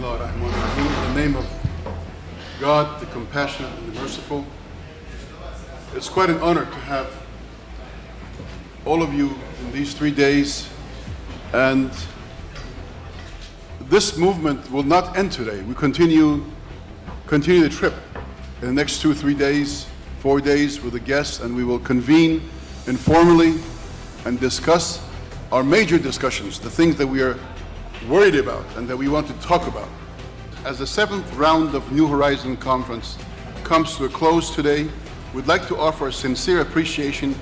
Bismillah ar-Rahman ar-Rahim. In the name of God, the compassionate and the merciful. It's quite an honor to have all of you in these 3 days, and this movement will not end today. We continue the trip in the next 2-3 days, 4 days with the guests, and we will convene informally and discuss our major discussions, the things that we are worried about and that we want to talk about. As the 7th round of New Horizon Conference comes to a close today, we'd like to offer a sincere appreciation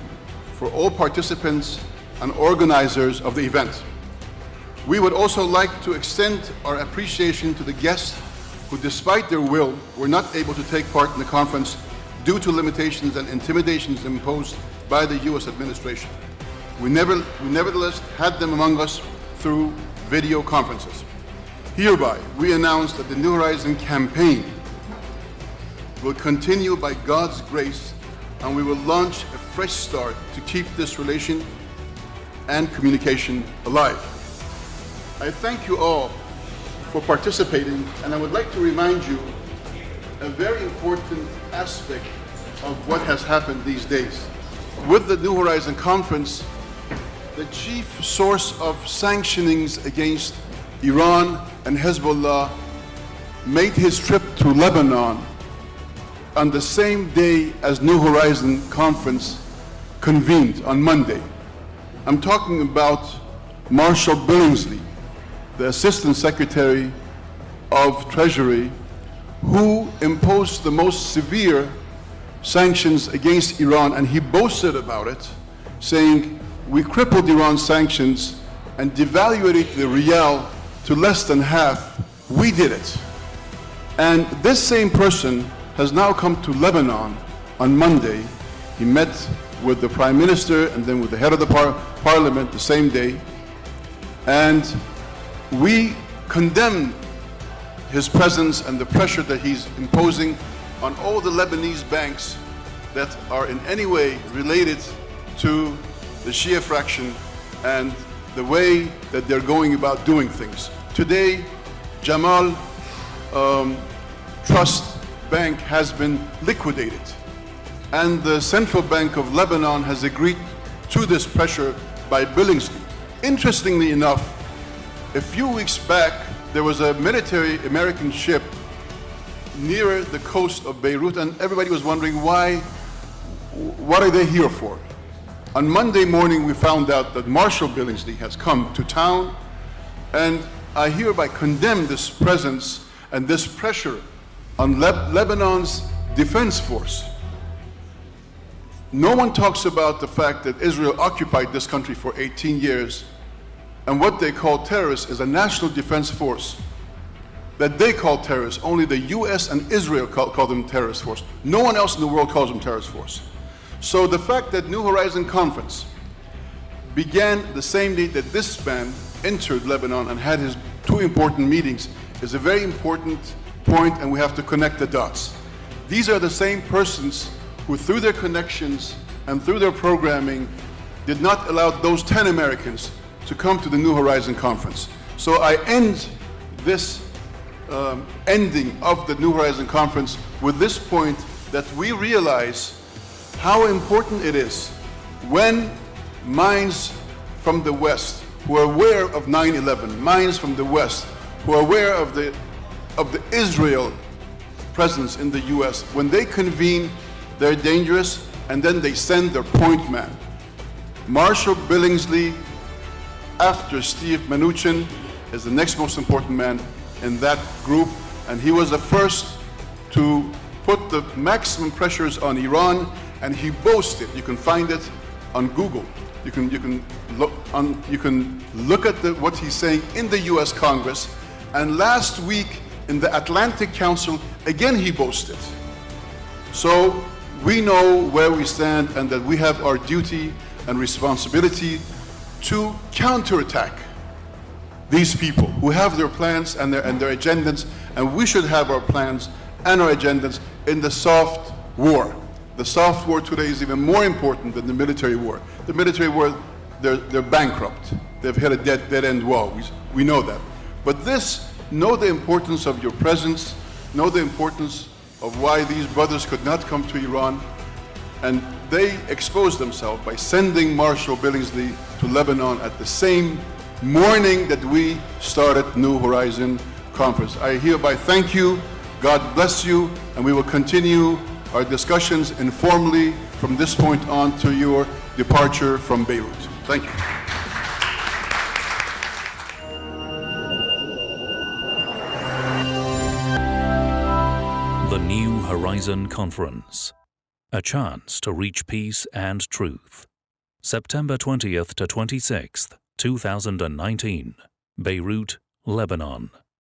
for all participants and organizers of the event. We would also like to extend our appreciation to the guests who, despite their will, were not able to take part in the conference due to limitations and intimidations imposed by the U.S. administration. We nevertheless had them among us through video conferences. Hereby, we announce that the New Horizon campaign will continue by God's grace, and we will launch a fresh start to keep this relation and communication alive. I thank you all for participating, and I would like to remind you a very important aspect of what has happened these days. With the New Horizon Conference, the chief source of sanctionings against Iran and Hezbollah made his trip to Lebanon on the same day as New Horizon Conference convened on Monday. I'm talking about Marshal Billingslea, the Assistant Secretary of Treasury, who imposed the most severe sanctions against Iran, and he boasted about it, saying, "We crippled Iran's sanctions and devaluated the rial to less than half. We did it." And this same person has now come to Lebanon on Monday. He met with the Prime Minister and then with the head of the parliament the same day. And we condemn his presence and the pressure that he's imposing on all the Lebanese banks that are in any way related to the Shia fraction and the way that they're going about doing things. Today, Jamal Trust Bank has been liquidated, and the Central Bank of Lebanon has agreed to this pressure by Billingslea. Interestingly enough, a few weeks back, there was a military American ship near the coast of Beirut, and everybody was wondering what are they here for? On Monday morning, we found out that Marshal Billingslea has come to town, and I hereby condemn this presence and this pressure on Lebanon's defense force. No one talks about the fact that Israel occupied this country for 18 years, and what they call terrorists is a national defense force that they call terrorists. Only the US and Israel call them terrorist force. No one else in the world calls them terrorist force. So the fact that New Horizon Conference began the same day that this man entered Lebanon and had his 2 important meetings is a very important point, and we have to connect the dots. These are the same persons who, through their connections and through their programming, did not allow those 10 Americans to come to the New Horizon Conference. So I end this ending of the New Horizon Conference with this point, that we realize how important it is when minds from the West who are aware of 9/11, minds from the West who are aware of the Israel presence in the US, when they convene, they're dangerous, and then they send their point man. Marshal Billingslea, after Steve Mnuchin, is the next most important man in that group, and he was the first to put the maximum pressures on Iran, and he boasted. You can find it on Google. You can look at what he's saying in the US Congress, and last week in the Atlantic Council, again he boasted. So we know where we stand, and that we have our duty and responsibility to counterattack these people who have their plans and their agendas, and we should have our plans and our agendas in the soft war. The soft war today is even more important than the military war. The military war, they're bankrupt. They've hit a dead-end wall. We know that. But know the importance of your presence, know the importance of why these brothers could not come to Iran, and they exposed themselves by sending Marshal Billingslea to Lebanon at the same morning that we started New Horizon Conference. I hereby thank you, God bless you, and we will continue our discussions informally from this point on to your departure from Beirut. Thank you. The New Horizon Conference, a chance to reach peace and truth. September 20th to 26th, 2019, Beirut, Lebanon.